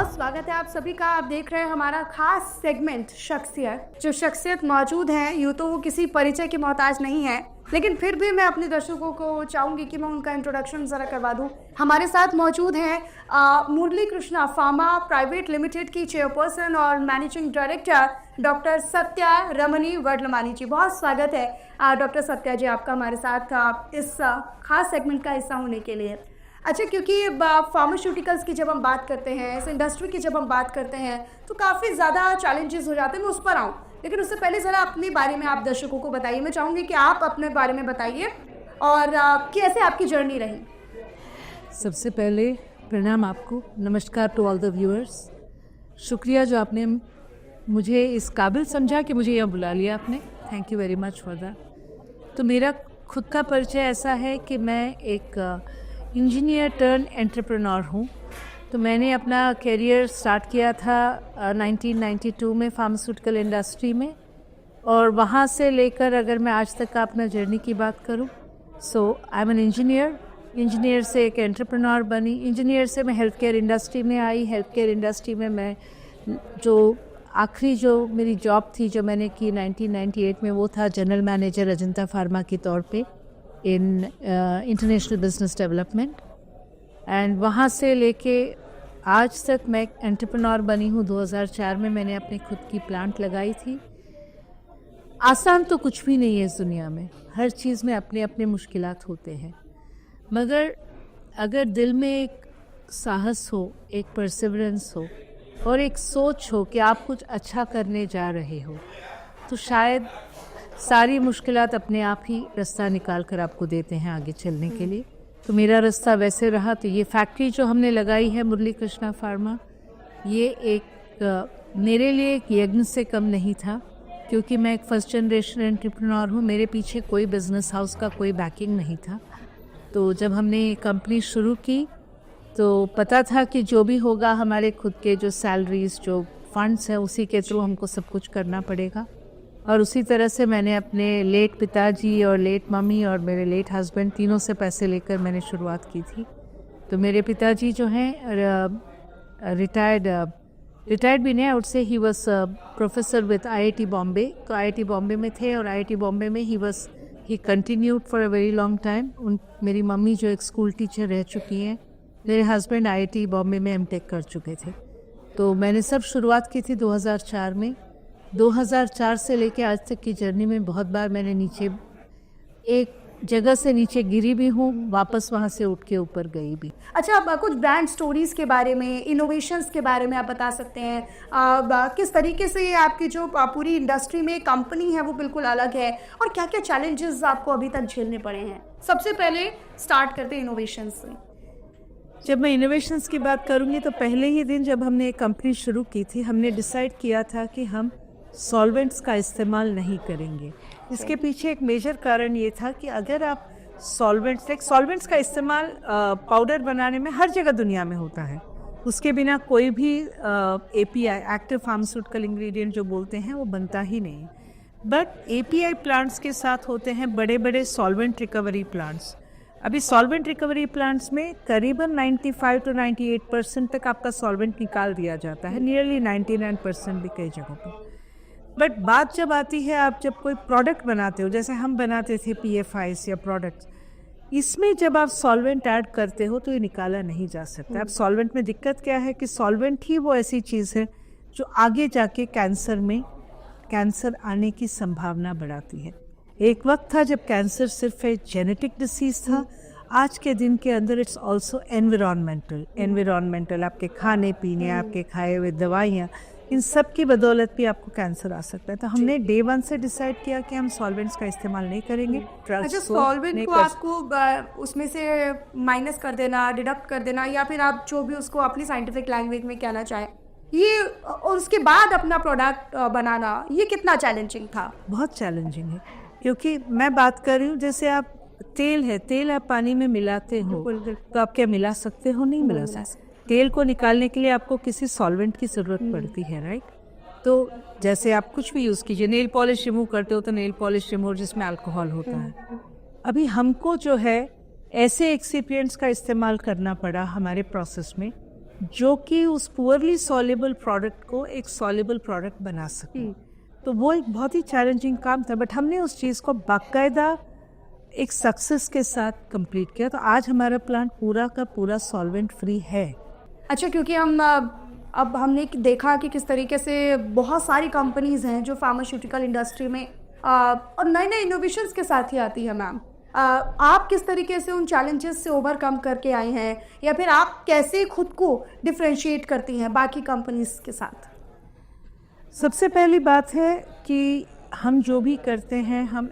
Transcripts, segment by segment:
बहुत स्वागत है आप सभी का। आप देख रहे हैं हमारा खास सेगमेंट शख्सियत। जो शख्सियत मौजूद है यूँ तो वो किसी परिचय की मोहताज नहीं है, लेकिन फिर भी मैं अपने दर्शकों को चाहूँगी कि मैं उनका इंट्रोडक्शन ज़रा करवा दूँ। हमारे साथ मौजूद हैं मुरली कृष्णा फार्मा प्राइवेट लिमिटेड की चेयरपर्सन और मैनेजिंग डायरेक्टर डॉक्टर सत्या रमनी वर्धमानी जी। बहुत स्वागत है डॉक्टर सत्या जी आपका हमारे साथ इस खास सेगमेंट का हिस्सा होने के लिए। अच्छा, क्योंकि फार्मास्यूटिकल्स की जब हम बात करते हैं, इस इंडस्ट्री की जब हम बात करते हैं तो काफ़ी ज़्यादा चैलेंजेस हो जाते हैं। मैं उस पर आऊँ, लेकिन उससे पहले ज़रा अपने बारे में आप दर्शकों को बताइए। मैं चाहूँगी कि आप अपने बारे में बताइए और कैसे आपकी जर्नी रही। सबसे पहले प्रणाम आपको, नमस्कार टू ऑल द व्यूअर्स। शुक्रिया जो आपने मुझे इस काबिल समझा कि मुझे यहाँ बुला लिया आपने। Thank you very much for that. तो मेरा खुद का परिचय ऐसा है कि मैं एक इंजीनियर टर्न एंटरप्रेन्योर हूँ। तो मैंने अपना करियर स्टार्ट किया था 1992 में फार्मास्यूटिकल इंडस्ट्री में, और वहाँ से लेकर अगर मैं आज तक का अपना जर्नी की बात करूँ, सो आई एम एन इंजीनियर से एक एंटरप्रेन्योर बनी। इंजीनियर से मैं हेल्थ केयर इंडस्ट्री में आई। हेल्थ केयर इंडस्ट्री में मैं जो आखिरी जो मेरी जॉब थी जो मैंने की 1998 में, वो था जनरल मैनेजर अजंता फार्मा के तौर पे in international business development. And वहाँ से लेके आज तक मैं एक एंटरप्रेन्योर बनी हूँ। 2004 में मैंने अपनी खुद की प्लांट लगाई थी। आसान तो कुछ भी नहीं है इस दुनिया में, हर चीज़ में अपने अपने मुश्किलात होते हैं, मगर अगर दिल में एक साहस हो, एक परसिवरेंस हो और एक सोच हो कि आप कुछ अच्छा करने जा रहे हो, तो शायद सारी मुश्किलात अपने आप ही रास्ता निकाल कर आपको देते हैं आगे चलने के लिए। तो मेरा रास्ता वैसे रहा। तो ये फैक्ट्री जो हमने लगाई है मुरली कृष्णा फार्मा, ये एक मेरे लिए एक यज्ञ से कम नहीं था, क्योंकि मैं एक फर्स्ट जनरेशन एंटरप्रेन्योर हूँ। मेरे पीछे कोई बिजनेस हाउस का कोई बैकिंग नहीं था। तो जब हमने कंपनी शुरू की तो पता था कि जो भी होगा हमारे खुद के जो सैलरीज, जो फंड्स हैं, उसी के थ्रू हमको सब कुछ करना पड़ेगा। और उसी तरह से मैंने अपने लेट पिताजी और लेट मम्मी और मेरे लेट हस्बैंड तीनों से पैसे लेकर मैंने शुरुआत की थी। तो मेरे पिताजी जो हैं रिटायर्ड भी नहीं, उससे he was professor with IIT Bombay. तो IIT बॉम्बे में थे और IIT बॉम्बे में ही continued for a very long time. मेरी मम्मी जो एक स्कूल टीचर रह चुकी हैं, मेरे हस्बैंड IIT बॉम्बे में MTech कर चुके थे। तो मैंने सब शुरुआत की थी 2004 में। 2004 से लेके आज तक की जर्नी में बहुत बार मैंने नीचे एक जगह से नीचे गिरी भी हूँ, वापस वहाँ से उठ के ऊपर गई भी। अच्छा, आप कुछ ब्रांड स्टोरीज के बारे में, इनोवेशंस के बारे में आप बता सकते हैं। किस तरीके से आपकी जो पूरी इंडस्ट्री में कंपनी है वो बिल्कुल अलग है, और क्या क्या चैलेंजेस आपको अभी तक झेलने पड़े हैं। सबसे पहले स्टार्ट करते हैं इनोवेशंस से। जब मैं इनोवेशंस की बात करूँगी तो पहले ही दिन जब हमने एक कंपनी शुरू की थी, हमने डिसाइड किया था कि हम सॉल्वेंट्स का इस्तेमाल नहीं करेंगे। इसके पीछे एक मेजर कारण ये था कि अगर आप सॉल्वेंट्स का इस्तेमाल पाउडर बनाने में हर जगह दुनिया में होता है, उसके बिना कोई भी API एक्टिव फार्मास्यूटिकल इंग्रेडिएंट जो बोलते हैं वो बनता ही नहीं। बट API प्लांट्स के साथ होते हैं बड़े बड़े सॉल्वेंट रिकवरी प्लांट्स। अभी सॉल्वेंट रिकवरी प्लांट्स में करीबन 95 to 98% तक आपका सॉल्वेंट निकाल दिया जाता है, नियरली 99% भी कई जगहों पर। बट बात जब आती है, आप जब कोई प्रोडक्ट बनाते हो, जैसे हम बनाते थे PFIs या प्रोडक्ट्स, इसमें जब आप सॉल्वेंट ऐड करते हो तो ये निकाला नहीं जा सकता। अब सॉल्वेंट में दिक्कत क्या है कि सॉल्वेंट ही वो ऐसी चीज़ है जो आगे जाके कैंसर आने की संभावना बढ़ाती है। एक वक्त था जब कैंसर सिर्फ एक जेनेटिक डिसीज़ था। आज के दिन के अंदर इट्स ऑल्सो एनवायरमेंटल आपके खाने पीने, आपके खाए हुए दवाइयाँ, इन सब की बदौलत भी आपको कैंसर आ सकता है। तो हमने डे 1 से डिसाइड किया कि हम सॉल्वेंट्स का इस्तेमाल नहीं करेंगे। अच्छा, सॉल्वेंट को आपको उसमें से माइनस कर देना, डिडक्ट कर देना, या फिर आप जो भी उसको अपनी साइंटिफिक लैंग्वेज में कहना चाहें, ये और उसके बाद अपना प्रोडक्ट बनाना, ये कितना चैलेंजिंग था? बहुत चैलेंजिंग है, क्योंकि मैं बात कर रही हूँ जैसे आप तेल आप पानी में मिलाते हो, तो आप क्या मिला सकते हो? नहीं मिला सकते। तेल को निकालने के लिए आपको किसी सॉल्वेंट की ज़रूरत पड़ती है, राइट? तो जैसे आप कुछ भी यूज़ कीजिए, नेल पॉलिश रिमूव करते हो तो नेल पॉलिश रिमूवर जिसमें अल्कोहल होता है। अभी हमको जो है ऐसे एक्सिपिएंट्स का इस्तेमाल करना पड़ा हमारे प्रोसेस में जो कि उस पुअरली सॉल्युबल प्रोडक्ट को एक सॉल्युबल प्रोडक्ट बना सके। तो वो एक बहुत ही चैलेंजिंग काम था, बट हमने उस चीज़ को बाकायदा एक सक्सेस के साथ कंप्लीट किया। तो आज हमारा प्लांट पूरा का पूरा सॉल्वेंट फ्री है। अच्छा, क्योंकि अब हमने देखा कि किस तरीके से बहुत सारी कंपनीज हैं जो फार्मास्यूटिकल इंडस्ट्री में और नए नए इनोवेशंस के साथ ही आती है। मैम, आप किस तरीके से उन चैलेंजेस से ओवरकम करके आई हैं, या फिर आप कैसे खुद को डिफरेंशिएट करती हैं बाकी कंपनीज के साथ? सबसे पहली बात है कि हम जो भी करते हैं, हम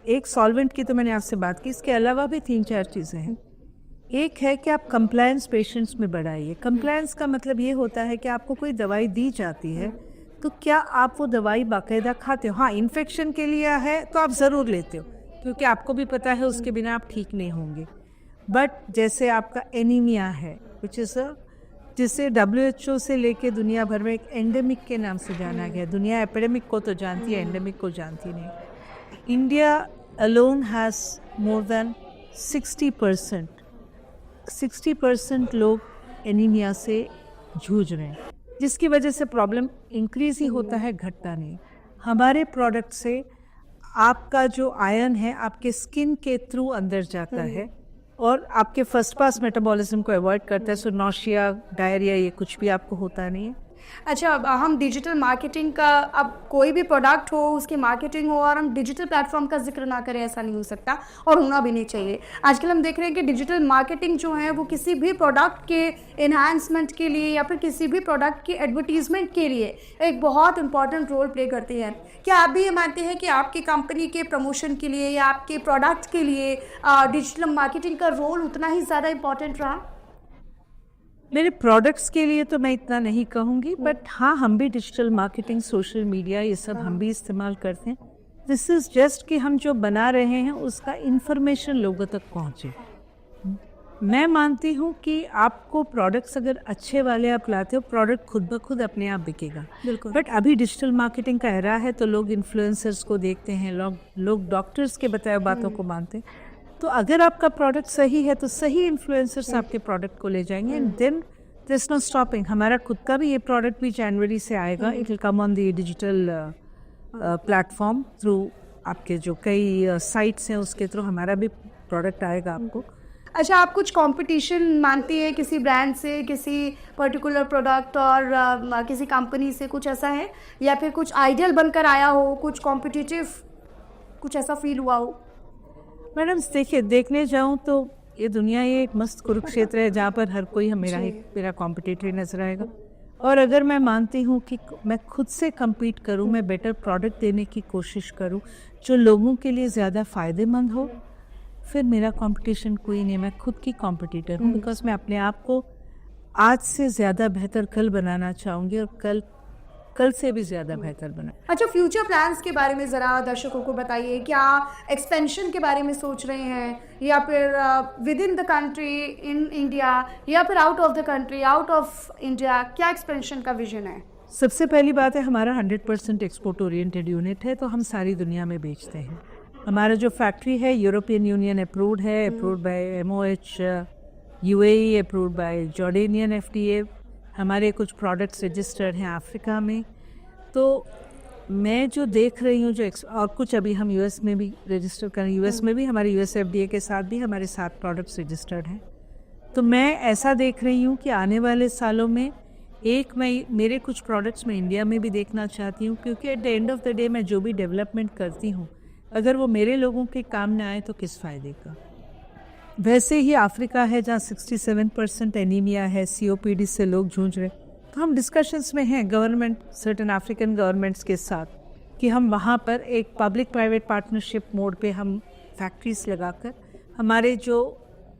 एक सॉल्वेंट की तो मैंने आपसे बात की, इसके अलावा भी 3-4 चीज़ें हैं। एक है कि आप कंप्लायंस पेशेंट्स में बढ़ाइए। कंप्लायंस का मतलब ये होता है कि आपको कोई दवाई दी जाती है तो क्या आप वो दवाई बाकायदा खाते हो। हाँ, इन्फेक्शन के लिए है तो आप ज़रूर लेते हो, क्योंकि आपको भी पता है उसके बिना आप ठीक नहीं होंगे। बट जैसे आपका एनीमिया है, जिसे WHO से लेके दुनिया भर में एक एंडेमिक के नाम से जाना गया। दुनिया एपिडेमिक को तो जानती है, एंडेमिक को जानती नहीं। India alone has more than 60% लोग एनीमिया से जूझ रहे हैं, जिसकी वजह से प्रॉब्लम इंक्रीज ही होता है, घटता नहीं। हमारे प्रोडक्ट से आपका जो आयरन है आपके स्किन के थ्रू अंदर जाता है और आपके फर्स्ट पास मेटाबॉलिज्म को अवॉइड करता है। सो नौशिया, डायरिया, ये कुछ भी आपको होता नहीं है। अच्छा, अब हम डिजिटल मार्केटिंग का, अब कोई भी प्रोडक्ट हो उसकी मार्केटिंग हो और हम डिजिटल प्लेटफॉर्म का जिक्र ना करें, ऐसा नहीं हो सकता और होना भी नहीं चाहिए। आजकल हम देख रहे हैं कि डिजिटल मार्केटिंग जो है वो किसी भी प्रोडक्ट के एनहांसमेंट के लिए या फिर किसी भी प्रोडक्ट की एडवर्टीजमेंट के लिए एक बहुत इंपॉर्टेंट रोल प्ले करती है। क्या आप भी ये मानते हैं कि आपकी कंपनी के प्रमोशन के लिए या आपके प्रोडक्ट के लिए डिजिटल मार्केटिंग का रोल उतना ही ज़्यादा इम्पॉर्टेंट रहा? मेरे प्रोडक्ट्स के लिए तो मैं इतना नहीं कहूँगी, बट हाँ, हम भी डिजिटल मार्केटिंग, सोशल मीडिया, ये सब हम भी इस्तेमाल करते हैं। दिस इज़ जस्ट कि हम जो बना रहे हैं उसका इन्फॉर्मेशन लोगों तक पहुँचे। मैं मानती हूँ कि आपको प्रोडक्ट्स अगर अच्छे वाले आप लाते हो, प्रोडक्ट खुद ब खुद अपने आप बिकेगा। बिल्कुल। बट अभी डिजिटल मार्केटिंग का एरा है तो लोग इन्फ्लुएंसर्स को देखते हैं, लोग डॉक्टर्स के बताए बातों को मानते हैं। तो अगर आपका प्रोडक्ट सही है तो सही इन्फ्लुएंसर्स आपके प्रोडक्ट को ले जाएंगे, and then there is no stopping. हमारा खुद का भी ये प्रोडक्ट भी जनवरी से आएगा। It will come on the digital platform through आपके जो कई साइट्स हैं, उसके थ्रू हमारा भी प्रोडक्ट आएगा आपको। अच्छा, आप कुछ कंपटीशन मानती है किसी ब्रांड से, किसी पर्टिकुलर प्रोडक्ट और किसी कंपनी से, कुछ ऐसा है? या फिर कुछ आइडियल बनकर आया हो, कुछ कॉम्पिटिटिव, कुछ ऐसा फील हुआ हो? मैडम देखिए, देखने जाऊं तो ये दुनिया ये एक मस्त कुरुक्षेत्र है जहाँ पर हर कोई मेरा कॉम्पिटिटर नजर आएगा। और अगर मैं मानती हूँ कि मैं खुद से compete करूँ, मैं बेटर प्रोडक्ट देने की कोशिश करूँ जो लोगों के लिए ज़्यादा फ़ायदेमंद हो, फिर मेरा कंपटीशन कोई नहीं, मैं खुद की कॉम्पिटिटर हूँ। बिकॉज मैं अपने आप को आज से ज़्यादा बेहतर कल बनाना चाहूँगी और कल से भी ज़्यादा बेहतर बना। अच्छा, फ्यूचर प्लान्स के बारे में ज़रा दर्शकों को बताइए। क्या एक्सपेंशन के बारे में सोच रहे हैं, या फिर with in the country, in India, या फिर out of the country, out of India? क्या एक्सपेंशन का विजन है? सबसे पहली बात है, हमारा 100% एक्सपोर्ट ओरिएंटेड यूनिट है, तो हम सारी दुनिया में बेचते हैं। हमारा जो फैक्ट्री है यूरोपियन यूनियन अप्रूव्ड है, approved by MOH UAE, approved by Jordanian FDA। हमारे कुछ प्रोडक्ट्स रजिस्टर्ड हैं अफ्रीका में। तो मैं जो देख रही हूँ और कुछ अभी हम US में भी रजिस्टर करें, US में भी हमारे US FDA के साथ भी हमारे 7 प्रोडक्ट्स रजिस्टर्ड हैं। तो मैं ऐसा देख रही हूँ कि आने वाले सालों में मेरे कुछ प्रोडक्ट्स मैं इंडिया में भी देखना चाहती हूँ, क्योंकि at the end of the day मैं जो भी डेवलपमेंट करती हूँ, अगर वो मेरे लोगों के काम ना आए तो किस फ़ायदे का। वैसे ही अफ्रीका है जहाँ 67% एनीमिया है, COPD से लोग जूझ रहे। तो हम डिस्कशंस में हैं गवर्नमेंट, सर्टेन अफ्रीकन गवर्नमेंट्स के साथ, कि हम वहाँ पर एक पब्लिक प्राइवेट पार्टनरशिप मोड पे हम फैक्ट्रीज लगाकर हमारे जो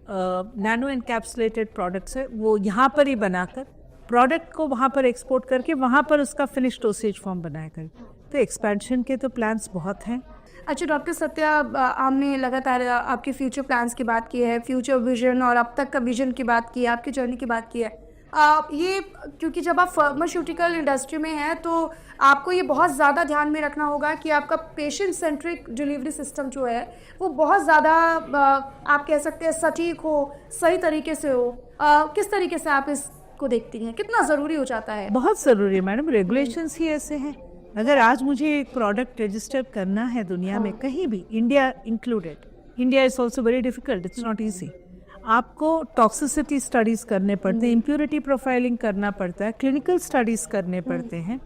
नैनो एनकैप्सुलेटेड प्रोडक्ट्स है वो यहाँ पर ही बनाकर प्रोडक्ट को वहाँ पर एक्सपोर्ट करके वहाँ पर उसका फिनिश डोसेज फॉर्म बनाया करें। तो एक्सपेंशन के तो प्लान्स बहुत हैं। अच्छा डॉक्टर सत्या, हमने लगातार आपके फ्यूचर प्लान्स की बात की है, फ्यूचर विजन और अब तक का विजन की बात की है, आपकी जर्नी की बात की है। ये क्योंकि जब आप फार्मास्यूटिकल इंडस्ट्री में हैं तो आपको ये बहुत ज़्यादा ध्यान में रखना होगा कि आपका पेशेंट सेंट्रिक डिलीवरी सिस्टम जो है वो बहुत ज़्यादा आप कह सकते हैं सटीक हो, सही तरीके से हो। किस तरीके से आप इसको देखती हैं, कितना ज़रूरी हो जाता है? बहुत ज़रूरी है मैडम, रेगुलेशंस ही ऐसे हैं। अगर आज मुझे एक प्रोडक्ट रजिस्टर करना है दुनिया में कहीं भी, India included, India is also very difficult, it's not easy. आपको टॉक्सिसिटी स्टडीज़ करने पड़ते हैं, इम्प्योरिटी प्रोफाइलिंग करना पड़ता है, क्लिनिकल स्टडीज़ करने पड़ते हैं।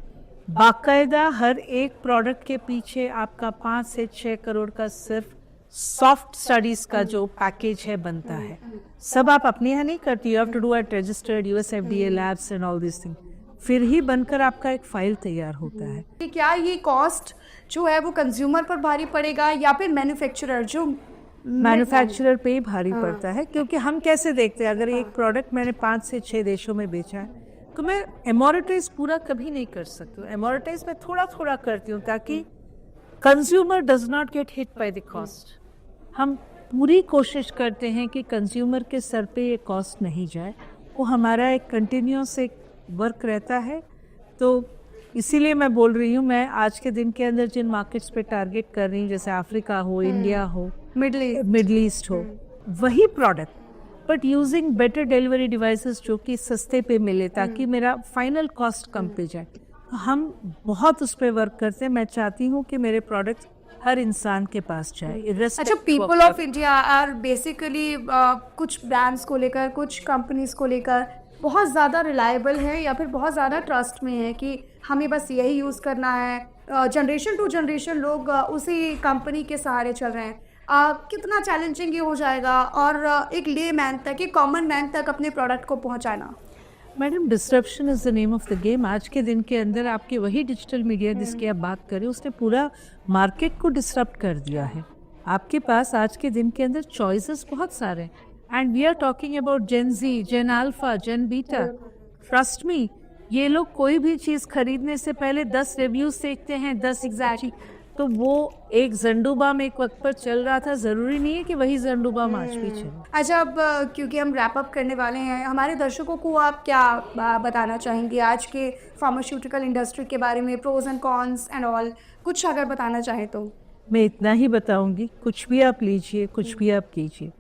बाकायदा हर एक प्रोडक्ट के पीछे आपका 5 से 6 करोड़ का सिर्फ सॉफ्ट स्टडीज़ का जो पैकेज है बनता है। सब आप अपने यहाँ नहीं करती, you have to do at registered USFDA labs and all this thing, फिर ही बनकर आपका एक फाइल तैयार होता है। क्या ये कॉस्ट जो है वो कंज्यूमर पर भारी पड़ेगा या फिर मैन्युफैक्चरर जो मैन्युफैक्चरर पे ही भारी पड़ता है, क्योंकि हम कैसे देखते हैं, अगर एक प्रोडक्ट मैंने 5 से 6 देशों में बेचा है तो मैं एमोरेटाइज पूरा कभी नहीं कर सकती हूँ। एमोरेटाइज मैं थोड़ा थोड़ा करती हूँ ताकि consumer does not gate hit by the cost. हम पूरी कोशिश करते हैं कि कंज्यूमर के सर पे ये कॉस्ट नहीं जाए, वो हमारा एक कंटिन्यूस एक वर्क रहता है। तो इसीलिए मैं बोल रही हूँ, मैं आज के दिन के अंदर जिन मार्केट्स पे टारगेट कर रही हूँ, जैसे अफ्रीका हो, इंडिया हो, मिडल ईस्ट हो, वही product but using better delivery devices जो कि सस्ते पे मिले ताकि मेरा फाइनल कॉस्ट कम पे जाए। हम बहुत उस पर वर्क करते हैं। मैं चाहती हूँ कि मेरे प्रोडक्ट हर इंसान के पास जाए। अच्छा, people of India are basically कुछ ब्रांड्स को लेकर, कुछ कंपनीज को लेकर बहुत ज़्यादा रिलायबल है या फिर बहुत ज़्यादा ट्रस्ट में है कि हमें बस यही यूज़ करना है। जनरेशन टू जनरेशन लोग उसी कंपनी के सहारे चल रहे हैं। कितना चैलेंजिंग ये हो जाएगा और एक ले मैन तक, एक कॉमन मैन तक अपने प्रोडक्ट को पहुंचाना? Madam, disruption is the name of the game. आज के दिन के अंदर आपके वही डिजिटल मीडिया जिसकी आप बात करें, उसने पूरा मार्केट को डिसरप्ट कर दिया है। आपके पास आज के दिन के अंदर चॉइसेस बहुत सारे हैं, and we are talking about Gen Z, Gen Alpha, Gen Beta. Trust me, ये लोग कोई भी चीज़ खरीदने से पहले 10 रिव्यूज देखते हैं, 10 एग्जैक्टली। तो वो एक जंडूबाम एक वक्त पर चल रहा था, ज़रूरी नहीं है कि वही जंडूबाम आज भी चले। अच्छा, अब क्योंकि हम रैप अप करने वाले हैं, हमारे दर्शकों को आप क्या बताना चाहेंगे आज के फार्मास्यूटिकल इंडस्ट्री के बारे में, pros and cons and all, कुछ अगर बताना चाहें तो? मैं इतना ही बताऊंगी, कुछ भी आप लीजिए, कुछ भी आप कीजिए,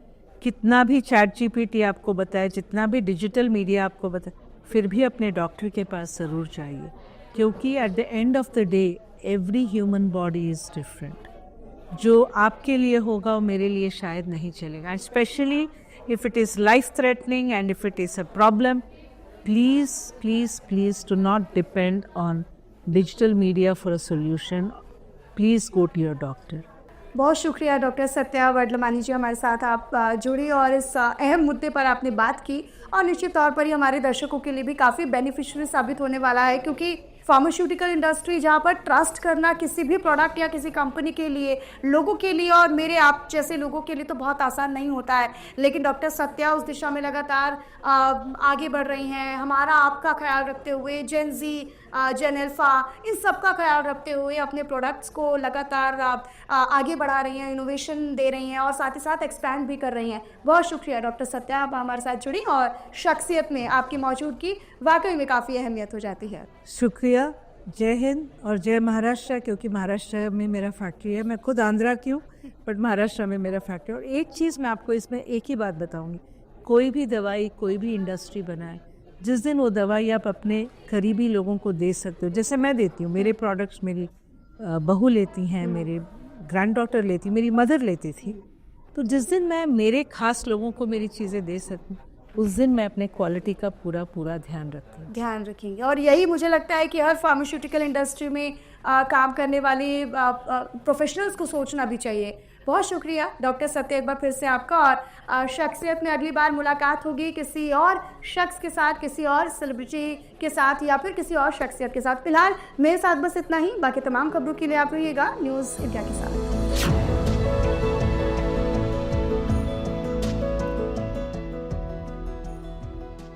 कितना भी ChatGPT आपको बताए, जितना भी डिजिटल मीडिया आपको बताए, फिर भी अपने डॉक्टर के पास ज़रूर जाइए, क्योंकि at the end of the day every human body is different. जो आपके लिए होगा वो मेरे लिए शायद नहीं चलेगा। Specially if it is life threatening and if it is a problem, please please please do not depend on digital media for a solution. Please go to your doctor. बहुत शुक्रिया डॉक्टर सत्या वर्धमानी जी, हमारे साथ आप जुड़ी और इस अहम मुद्दे पर आपने बात की, और निश्चित तौर पर ये हमारे दर्शकों के लिए भी काफ़ी बेनिफिशियरी साबित होने वाला है, क्योंकि फार्मास्यूटिकल इंडस्ट्री जहाँ पर ट्रस्ट करना किसी भी प्रोडक्ट या किसी कंपनी के लिए, लोगों के लिए और मेरे आप जैसे लोगों के लिए तो बहुत आसान नहीं होता है, लेकिन डॉक्टर सत्या उस दिशा में लगातार आगे बढ़ रही हैं। हमारा आपका ख्याल रखते हुए, जेन जी, जेन अल्फा, इन सब का ख्याल रखते हुए अपने प्रोडक्ट्स को लगातार आगे बढ़ा रही हैं, इनोवेशन दे रही हैं और साथ ही साथ एक्सपैंड भी कर रही हैं। बहुत शुक्रिया डॉक्टर सत्या, आप हमारे साथ जुड़ी और शख्सियत में आपकी मौजूदगी वाकई में काफ़ी अहमियत हो जाती है। शुक्रिया। जय हिंद और जय महाराष्ट्र, क्योंकि महाराष्ट्र में मेरा फैक्ट्री है। मैं खुद आंध्रा की हूँ, बट महाराष्ट्र में मेरा फैक्ट्री। और एक चीज़ मैं आपको इसमें एक ही बात बताऊँगी, कोई भी दवाई, कोई भी इंडस्ट्री बनाए, जिस दिन वो दवाई आप अपने करीबी लोगों को दे सकते हो, जैसे मैं देती हूँ, मेरे प्रोडक्ट्स मेरी बहू लेती हैं, मेरे ग्रैंड डॉटर लेती, मेरी मदर लेती थी, तो जिस दिन मैं मेरे खास लोगों को मेरी चीज़ें दे सकूँ, उस दिन मैं अपने क्वालिटी का पूरा ध्यान रखती हूँ। ध्यान रखेंगे, और यही मुझे लगता है कि हर फार्मास्यूटिकल इंडस्ट्री में काम करने वाले प्रोफेशनल्स को सोचना भी चाहिए। बहुत शुक्रिया डॉक्टर सत्या, एक बार फिर से आपका। और शख्सियत में अगली बार मुलाकात होगी किसी और शख्स के साथ, किसी और सेलिब्रिटी के साथ या फिर किसी और शख्सियत के साथ। फिलहाल मेरे साथ बस इतना ही, बाकी तमाम खबरों के लिए आप रहिएगा न्यूज़ इंडिया के साथ।